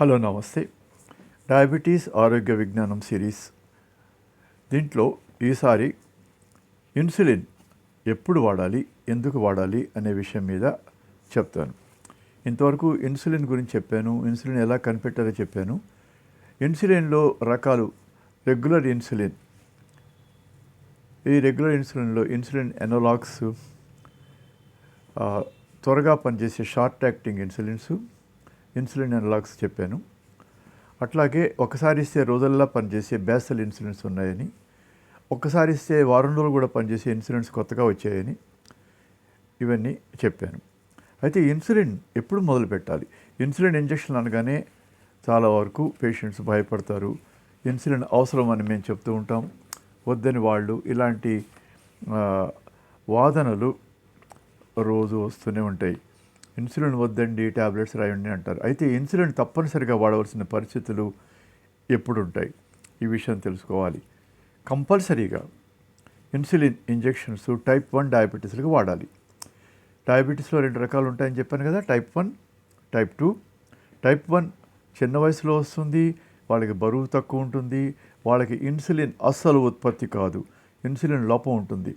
Hello నమస్తే. Diabetes ఆరోగ్య విజ్ఞానం సిరీస్. దీంట్లో ఈసారి ఇన్సులిన్ ఎప్పుడు వాడాలి, ఎందుకు వాడాలి అనే విషయం మీద చెప్తాను. ఇంతవరకు ఇన్సులిన్ గురించి చెప్పాను, ఇన్సులిన్ ఎలా కనిపెట్టాలో చెప్పాను. ఇన్సులిన్లో రకాలు రెగ్యులర్ ఇన్సులిన్. ఈ రెగ్యులర్ ఇన్సులిన్లో ఇన్సులిన్ ఎనలాగ్స్, త్వరగా పనిచేసే షార్ట్ యాక్టింగ్ ఇన్సులిన్ ఎనలాగ్స్ చెప్పాను. అట్లాగే ఒకసారి ఇస్తే రోజుల్లో పనిచేసే బేసల్ ఇన్సులిన్స్ ఉన్నాయని, ఒక్కసారి ఇస్తే వారం రోజులు కూడా పనిచేసే ఇన్సులిన్స్ కొత్తగా వచ్చాయని ఇవన్నీ చెప్పాను. అయితే ఇన్సులిన్ ఎప్పుడు మొదలు పెట్టాలి? ఇన్సులిన్ ఇంజెక్షన్ అనగానే చాలా వరకు పేషెంట్స్ భయపడతారు. ఇన్సులిన్ అవసరం అని మేము చెప్తూ ఉంటాం, వద్దని వాళ్ళు. ఇలాంటి వాదనలు రోజు వస్తూనే ఉంటాయి. ఇన్సులిన్ వద్దండి, ట్యాబ్లెట్స్ రాయండి అంటారు. అయితే ఇన్సులిన్ తప్పనిసరిగా వాడవలసిన పరిస్థితులు ఎప్పుడు ఉంటాయి? ఈ విషయం తెలుసుకోవాలి. కంపల్సరీగా ఇన్సులిన్ ఇంజెక్షన్స్ టైప్ 1 డయాబెటీస్లకు వాడాలి. డయాబెటీస్లో 2 రకాలు ఉంటాయని చెప్పాను కదా, టైప్ 1, టైప్ 2. టైప్ 1 చిన్న వయసులో వస్తుంది, వాళ్ళకి బరువు తక్కువ ఉంటుంది, వాళ్ళకి ఇన్సులిన్ అస్సలు ఉత్పత్తి కాదు, ఇన్సులిన్ లోపం ఉంటుంది.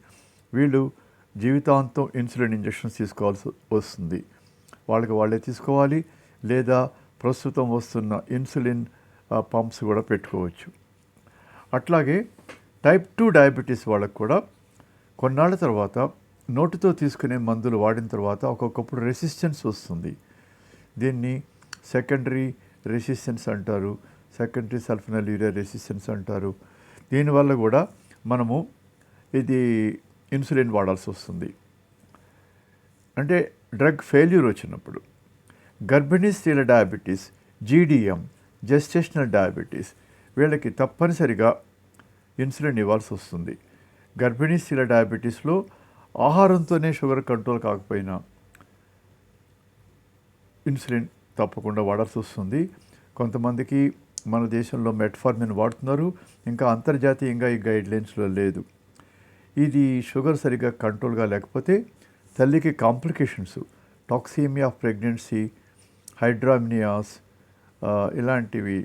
వీళ్ళు జీవితాంతం ఇన్సులిన్ ఇంజెక్షన్స్ తీసుకోవాల్సి వస్తుంది. వాళ్ళకి వాళ్ళే తీసుకోవాలి, లేదా ప్రస్తుతం వస్తున్న ఇన్సులిన్ పంప్స్ కూడా పెట్టుకోవచ్చు. అట్లాగే టైప్ 2 డయాబెటీస్ వాళ్ళకు కూడా కొన్నాళ్ళ తర్వాత నోటితో తీసుకునే మందులు వాడిన తర్వాత ఒక్కొక్కప్పుడు రెసిస్టెన్స్ వస్తుంది. దీన్ని సెకండరీ రెసిస్టెన్స్ అంటారు, సెకండరీ సల్ఫోనైలురియా రెసిస్టెన్స్ అంటారు. దీనివల్ల కూడా మనము ఇది ఇన్సులిన్ వాడాల్సి వస్తుంది. అంటే డ్రగ్ ఫెయిల్యూర్ వచ్చినప్పుడు. గర్భిణీ స్త్రీల డయాబెటీస్, జీడిఎం, జెస్టేషనల్ డయాబెటీస్, వీళ్ళకి తప్పనిసరిగా ఇన్సులిన్ ఇవ్వాల్సి వస్తుంది. గర్భిణీ స్త్రీల డయాబెటీస్లో ఆహారంతోనే షుగర్ కంట్రోల్ కాకపోయినా ఇన్సులిన్ తప్పకుండా వాడాల్సి వస్తుంది. కొంతమందికి మన దేశంలో మెట్ఫార్మిన్ వాడుతున్నారు, ఇంకా అంతర్జాతీయంగా ఈ గైడ్లైన్స్లో లేదు. ఇది షుగర్ సరిగ్గా కంట్రోల్గా లేకపోతే తల్లికి కాంప్లికేషన్స్, టాక్సీమియా ఆఫ్ ప్రెగ్నెన్సీ, హైడ్రామినియాస్, ఇలాంటివి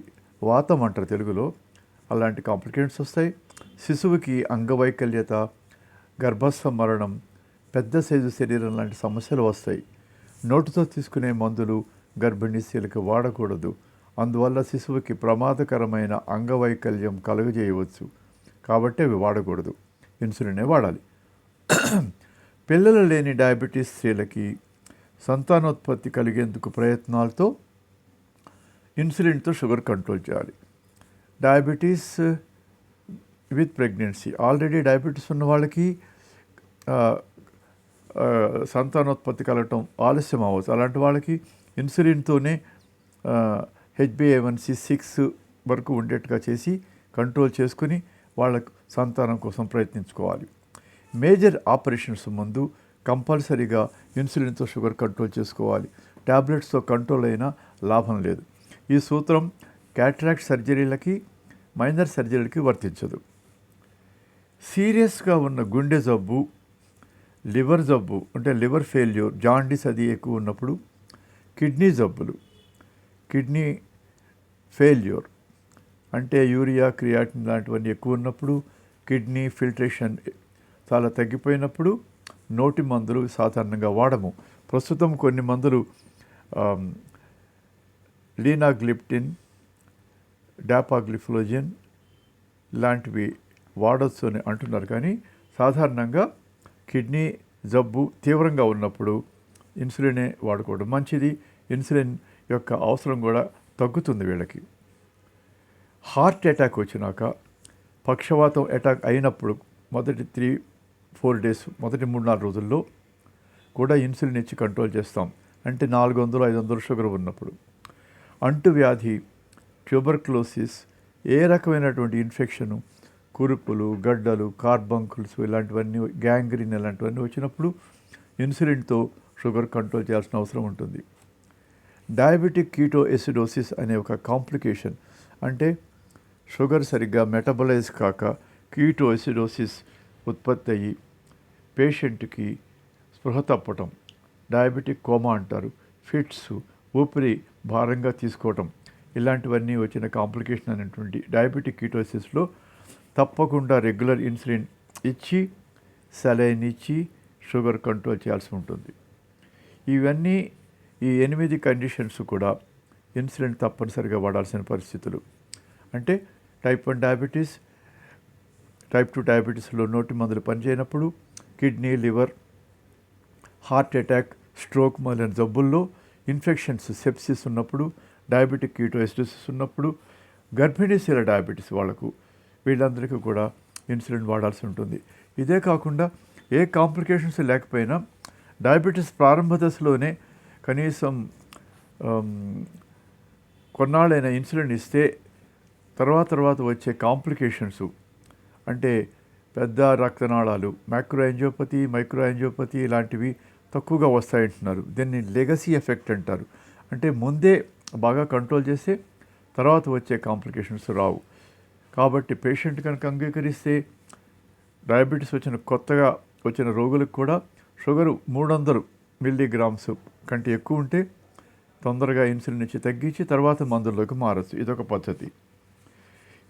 వాతం అంటారు తెలుగులో, అలాంటి కాంప్లికేషన్స్ వస్తాయి. శిశువుకి అంగవైకల్యత, గర్భస్థ మరణం, పెద్ద సైజు శరీరం లాంటి సమస్యలు వస్తాయి. నోటితో తీసుకునే మందులు గర్భిణీ స్త్రీలకు వాడకూడదు. అందువల్ల శిశువుకి ప్రమాదకరమైన అంగవైకల్యం కలుగజేయవచ్చు. కాబట్టి అవి వాడకూడదు, ఇన్సులినే వాడాలి. పిల్లలు లేని డయాబెటీస్ స్త్రీలకి సంతానోత్పత్తి కలిగేందుకు ప్రయత్నాలతో ఇన్సులిన్తో షుగర్ కంట్రోల్ చేయాలి. Diabetes with pregnancy, already diabetes ఉన్న వాళ్ళకి సంతానోత్పత్తి కలగటం ఆలస్యం అవ్వచ్చు. అలాంటి వాళ్ళకి ఇన్సులిన్తోనే HbA1c 6 వరకు ఉండేట్టుగా చేసి కంట్రోల్ చేసుకుని వాళ్ళకు సంతానం కోసం ప్రయత్నించుకోవాలి. మేజర్ ఆపరేషన్స్ ముందు కంపల్సరీగా ఇన్సులిన్తో షుగర్ కంట్రోల్ చేసుకోవాలి. ట్యాబ్లెట్స్తో కంట్రోల్ అయినా లాభం లేదు. ఈ సూత్రం క్యాటరాక్ట్ సర్జరీలకి, మైనర్ సర్జరీలకి వర్తించదు. సీరియస్గా ఉన్న గుండె జబ్బు, లివర్ జబ్బు అంటే లివర్ ఫెయిల్యూర్, జాండీస్ అది ఎక్కువ ఉన్నప్పుడు, కిడ్నీ జబ్బులు, కిడ్నీ ఫెయిల్యూర్ అంటే యూరియా, క్రియాటిన్ లాంటివన్నీ ఎక్కువ ఉన్నప్పుడు, కిడ్నీ ఫిల్ట్రేషన్ చాలా తగ్గిపోయినప్పుడు నోటి మందులు సాధారణంగా వాడము. ప్రస్తుతం కొన్ని మందులు లీనాగ్లిప్టిన్, డాపాగ్లిఫ్లోజిన్ లాంటివి వాడచ్చు అని అంటున్నారు. కానీ సాధారణంగా కిడ్నీ జబ్బు తీవ్రంగా ఉన్నప్పుడు ఇన్సులినే వాడుకోవడం మంచిది. ఇన్సులిన్ యొక్క అవసరం కూడా తగ్గుతుంది వీళ్ళకి. హార్ట్ అటాక్ వచ్చినాక, పక్షవాతం అటాక్ అయినప్పుడు మొదటి 3-4 డేస్, మొదటి 3-4 రోజుల్లో కూడా ఇన్సులిన్ ఇచ్చి కంట్రోల్ చేస్తాం. అంటే 400-500 షుగర్ ఉన్నప్పుడు. అంటువ్యాధి, ట్యూబర్క్లోసిస్, ఏ రకమైనటువంటి ఇన్ఫెక్షను, కురుపులు, గడ్డలు, కార్బంకుల్స్ ఇలాంటివన్నీ, గ్యాంగ్రీన్ ఇలాంటివన్నీ వచ్చినప్పుడు ఇన్సులిన్తో షుగర్ కంట్రోల్ చేయాల్సిన అవసరం ఉంటుంది. డయాబెటిక్ కీటోఎసిడోసిస్ అనే ఒక కాంప్లికేషన్, అంటే షుగర్ సరిగ్గా మెటబలైజ్ కాక కీటోఎసిడోసిస్ ఉత్పత్తి అయ్యి పేషెంట్కి స్పృహ తప్పటం, డయాబెటిక్ కోమా అంటారు, ఫిట్స్, ఊపిరి భారంగా తీసుకోవటం, ఇలాంటివన్నీ వచ్చిన కాంప్లికేషన్ అనేటువంటి డయాబెటిక్ కీటోసిస్లో తప్పకుండా రెగ్యులర్ ఇన్సులిన్ ఇచ్చి సెలైన్ ఇచ్చి షుగర్ కంట్రోల్ చేయాల్సి ఉంటుంది. ఇవన్నీ ఈ 8 కండిషన్స్ కూడా ఇన్సులిన్ తప్పనిసరిగా వాడాల్సిన పరిస్థితులు. అంటే టైప్ 1 డయాబెటీస్, టైప్ 2 డయాబెటీస్లో నోటి మందులు పనిచేయనప్పుడు, kidney, liver, heart attack, stroke మొదలైన జబ్బుల్లో, ఇన్ఫెక్షన్స్, సెప్సిస్ ఉన్నప్పుడు, డయాబెటిక్ కీటోసిస్ ఉన్నప్పుడు, గర్భిణీ స్త్రీల డయాబెటీస్ వాళ్ళకు వీళ్ళందరికీ కూడా ఇన్సులిన్ వాడాల్సి ఉంటుంది. ఇదే కాకుండా ఏ కాంప్లికేషన్స్ లేకపోయినా డయాబెటీస్ ప్రారంభ దశలోనే కనీసం కొన్నాళ్ళైన ఇన్సులిన్ ఇస్తే తర్వాత వచ్చే కాంప్లికేషన్స్ అంటే పెద్ద రక్తనాళాలు, మైక్రో యాంజియోపతి ఇలాంటివి తక్కువగా వస్తాయంటున్నారు. దీన్ని లెగసీ ఎఫెక్ట్ అంటారు. అంటే ముందే బాగా కంట్రోల్ చేస్తే తర్వాత వచ్చే కాంప్లికేషన్స్ రావు. కాబట్టి పేషెంట్ కనుక అంగీకరిస్తే డయాబెటీస్ కొత్తగా వచ్చిన రోగులకు కూడా షుగరు 300 మిల్లీగ్రామ్స్ కంటే ఎక్కువ ఉంటే తొందరగా ఇన్సులిన్ ఇచ్చి తగ్గించి తర్వాత మందుల్లోకి మారచ్చు. ఇదొక పద్ధతి.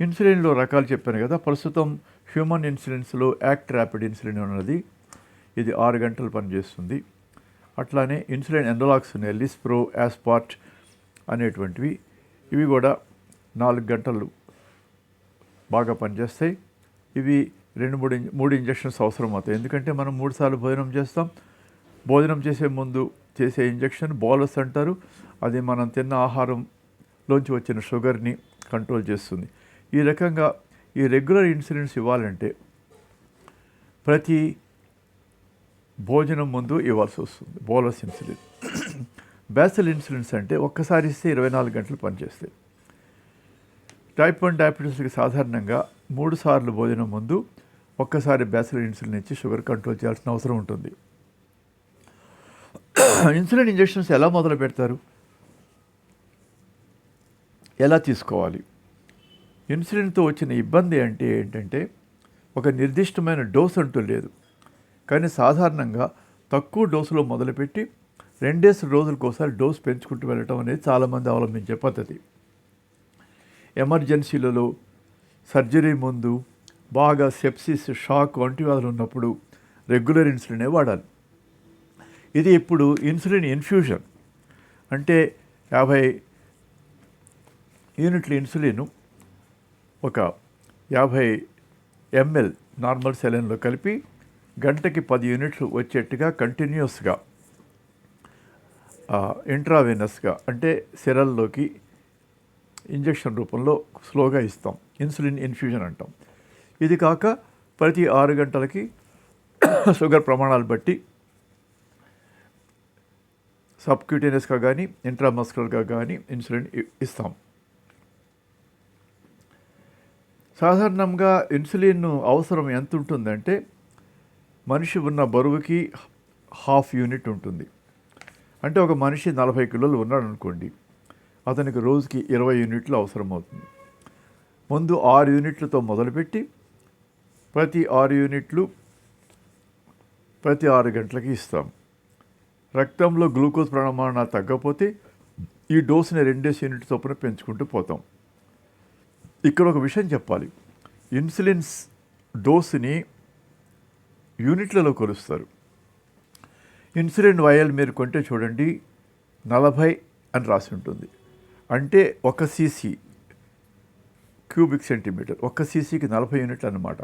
ఇన్సులిన్లో రకాలు చెప్పాను కదా. ప్రస్తుతం హ్యూమన్ ఇన్సులిన్స్లో యాక్ట్ ర్యాపిడ్ ఇన్సులిన్ ఉన్నది. ఇది 6 గంటలు పనిచేస్తుంది. అట్లానే ఇన్సులిన్ ఎనలాగ్స్ ఉన్నాయి, లిస్ప్రో, యాస్పార్ట్ అనేటువంటివి. ఇవి కూడా 4 గంటలు బాగా పనిచేస్తాయి. ఇవి 2-3 ఇంజెక్షన్స్ అవసరం అవుతాయి. ఎందుకంటే మనం 3 సార్లు భోజనం చేస్తాం. భోజనం చేసే ముందు చేసే ఇంజెక్షన్ బోలస్ అంటారు. అది మనం తిన్న ఆహారంలోంచి వచ్చిన షుగర్ని కంట్రోల్ చేస్తుంది. ఈ రకంగా ఈ రెగ్యులర్ ఇన్సులిన్స్ ఇవ్వాలంటే ప్రతి భోజనం ముందు ఇవ్వాల్సి వస్తుంది బోలస్ ఇన్సులిన్. బేసల్ ఇన్సులిన్స్ అంటే ఒక్కసారి ఇస్తే 24 గంటలు పనిచేస్తాయి. టైప్ 1 డయాబెటీస్కి సాధారణంగా 3 సార్లు భోజనం ముందు ఒక్కసారి బేసల్ ఇన్సులిన్ ఇచ్చి షుగర్ కంట్రోల్ చేయాల్సిన అవసరం ఉంటుంది. ఇన్సులిన్ ఇంజెక్షన్స్ ఎలా మొదలు పెడతారు, ఎలా తీసుకోవాలి? ఇన్సులిన్తో వచ్చిన ఇబ్బంది ఏంటంటే ఒక నిర్దిష్టమైన డోస్ అంటూ లేదు. కానీ సాధారణంగా తక్కువ డోసులో మొదలుపెట్టి 2 రోజులకోసారి డోస్ పెంచుకుంటూ వెళ్ళటం అనేది చాలామంది అవలంబించే పద్ధతి. ఎమర్జెన్సీలలో, సర్జరీ ముందు, బాగా సెప్సిస్, షాక్ వంటి వ్యాధులు ఉన్నప్పుడు రెగ్యులర్ ఇన్సులినే వాడాలి. ఇది ఇప్పుడు ఇన్సులిన్ ఇన్ఫ్యూజన్ అంటే 50 యూనిట్ల ఇన్సులిన్ ఒక 50 ml నార్మల్ సెలైన్లో కలిపి గంటకి 10 యూనిట్లు వచ్చేట్టుగా కంటిన్యూస్గా ఇంట్రావెనస్గా అంటే సెరల్లోకి ఇంజెక్షన్ రూపంలో స్లోగా ఇస్తాం. ఇన్సులిన్ ఇన్ఫ్యూజన్ అంటాం. ఇది కాక ప్రతి 6 గంటలకి షుగర్ ప్రమాణాలు బట్టి సబ్క్యూటేనియస్గా కానీ ఇంట్రామస్కులర్గా కానీ ఇన్సులిన్ ఇస్తాం. సాధారణంగా ఇన్సులిన్ అవసరం ఎంత ఉంటుందంటే మనిషి ఉన్న బరువుకి 1/2 యూనిట్ ఉంటుంది. అంటే ఒక మనిషి 40 కిలోలు ఉన్నాడు అనుకోండి, అతనికి రోజుకి 20 యూనిట్లు అవసరం అవుతుంది. ముందు 6 యూనిట్లతో మొదలుపెట్టి ప్రతి 6 యూనిట్లు ప్రతి 6 గంటలకి ఇస్తాం. రక్తంలో గ్లూకోజ్ ప్రమాణాలు తగ్గకపోతే ఈ డోసుని 2 యూనిట్ చొప్పున పెంచుకుంటూ పోతాం. ఇక్కడ ఒక విషయం చెప్పాలి. ఇన్సులిన్స్ డోసుని యూనిట్లలో కొలుస్తారు. ఇన్సులిన్ వయల్ మీరు కొంటే చూడండి 40 అని రాసి ఉంటుంది. అంటే 1 cc క్యూబిక్ సెంటీమీటర్, 1 ccకి 40 యూనిట్లు అన్నమాట.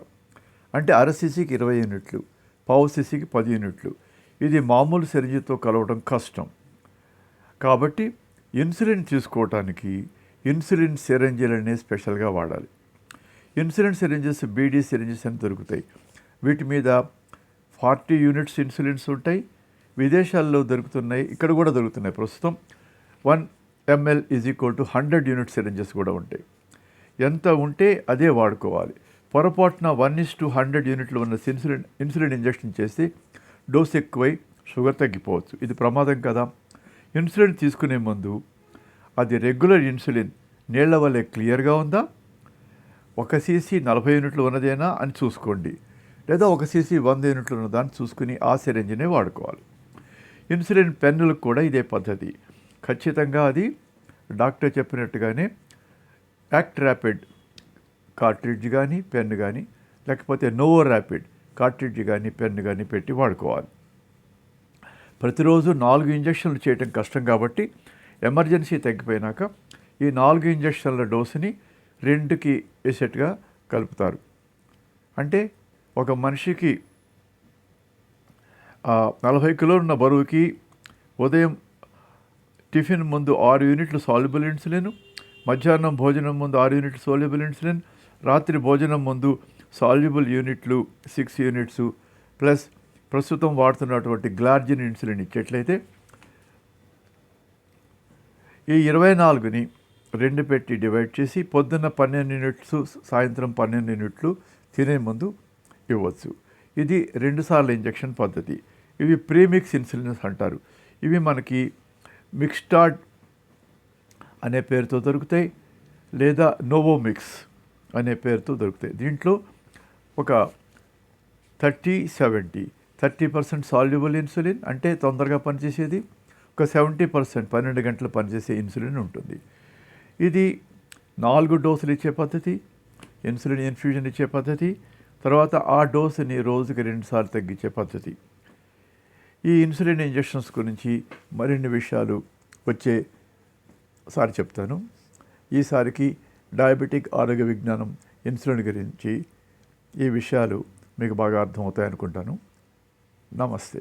అంటే అర ccకి 20 యూనిట్లు, పావు ccకి 10 యూనిట్లు. ఇది మామూలు సిరంజితో కలవడం కష్టం. కాబట్టి ఇన్సులిన్ తీసుకోవటానికి ఇన్సులిన్ సిరంజీలనే స్పెషల్గా వాడాలి. ఇన్సులిన్ సిరంజెస్ బీడీ సిరంజెస్ అని దొరుకుతాయి. వీటి మీద 40 యూనిట్స్ ఇన్సులిన్స్ ఉంటాయి. విదేశాల్లో దొరుకుతున్నాయి, ఇక్కడ కూడా దొరుకుతున్నాయి. ప్రస్తుతం 1 ml = 100 యూనిట్ సిరంజెస్ కూడా ఉంటాయి. ఎంత ఉంటే అదే వాడుకోవాలి. పొరపాటున 1:100 యూనిట్లు ఉన్న ఇన్సులిన్ ఇంజెక్షన్ చేసి డోస్ ఎక్కువై షుగర్ తగ్గిపోవచ్చు. ఇది ప్రమాదం కదా. ఇన్సులిన్ తీసుకునే ముందు అది రెగ్యులర్ ఇన్సులిన్ నీళ్ల వల్లే క్లియర్గా ఉందా, 1 cc 40 యూనిట్లు ఉన్నదేనా అని చూసుకోండి. లేదా 1 cc 100 యూనిట్లు ఉన్నదాన్ని చూసుకుని ఆ సిరంజినే వాడుకోవాలి. ఇన్సులిన్ పెన్నులకు కూడా ఇదే పద్ధతి. ఖచ్చితంగా అది డాక్టర్ చెప్పినట్టుగానే యాక్ట్ ర్యాపిడ్ కార్ట్రిడ్జ్ కానీ పెన్ కానీ, లేకపోతే నోవో ర్యాపిడ్ కార్ట్రిడ్జ్ కానీ పెన్ కానీ పెట్టి వాడుకోవాలి. ప్రతిరోజు 4 ఇంజక్షన్లు చేయటం కష్టం కాబట్టి ఎమర్జెన్సీ తగ్గిపోయినాక ఈ 4 ఇంజక్షన్ల డోసుని 2కి వేసేట్టుగా కలుపుతారు. అంటే ఒక మనిషికి 40 కిలోలు ఉన్న బరువుకి ఉదయం టిఫిన్ ముందు 6 యూనిట్లు సాల్యుబుల్ ఇన్సులిన్, మధ్యాహ్నం భోజనం ముందు 6 యూనిట్లు సాల్యుబుల్ ఇన్సులిన్, రాత్రి భోజనం ముందు సాల్యుబుల్ యూనిట్లు 6 యూనిట్స్ ప్లస్ ప్రస్తుతం వాడుతున్నటువంటి గ్లార్జిన్ ఇన్సులిన్ ఇచ్చేట్లయితే ఈ 24ని 2 పెట్టి డివైడ్ చేసి పొద్దున్న 12 యూనిట్స్, సాయంత్రం 12 యూనిట్లు తినే ముందు ఇవ్వచ్చు. ఇది 2 సార్లు ఇంజెక్షన్ పద్ధతి. ఇవి ప్రీమిక్స్ ఇన్సులిన్స్ అంటారు. ఇవి మనకి మిక్స్టాడ్ అనే పేరుతో దొరుకుతాయి, లేదా నోవోమిక్స్ అనే పేరుతో దొరుకుతాయి. దీంట్లో ఒక 30% సాల్యుబుల్ ఇన్సులిన్ అంటే తొందరగా పనిచేసేది, ఒక 70% 12 గంటలు పనిచేసే ఇన్సులిన్ ఉంటుంది. ఇది 4 డోసులు ఇచ్చే పద్ధతి, ఇన్సులిన్ ఇన్ఫ్యూజన్ ఇచ్చే పద్ధతి, తర్వాత ఆ డోసుని రోజుకి 2 సార్లు తగ్గించే పద్ధతి. ఈ ఇన్సులిన్ ఇంజెక్షన్స్ గురించి మరిన్ని విషయాలు వచ్చేసారి చెప్తాను. ఈసారికి డయాబెటిక్ ఆరోగ్య విజ్ఞానం ఇన్సులిన్ గురించి ఈ విషయాలు మీకు బాగా అర్థమవుతాయి అనుకుంటాను. నమస్తే.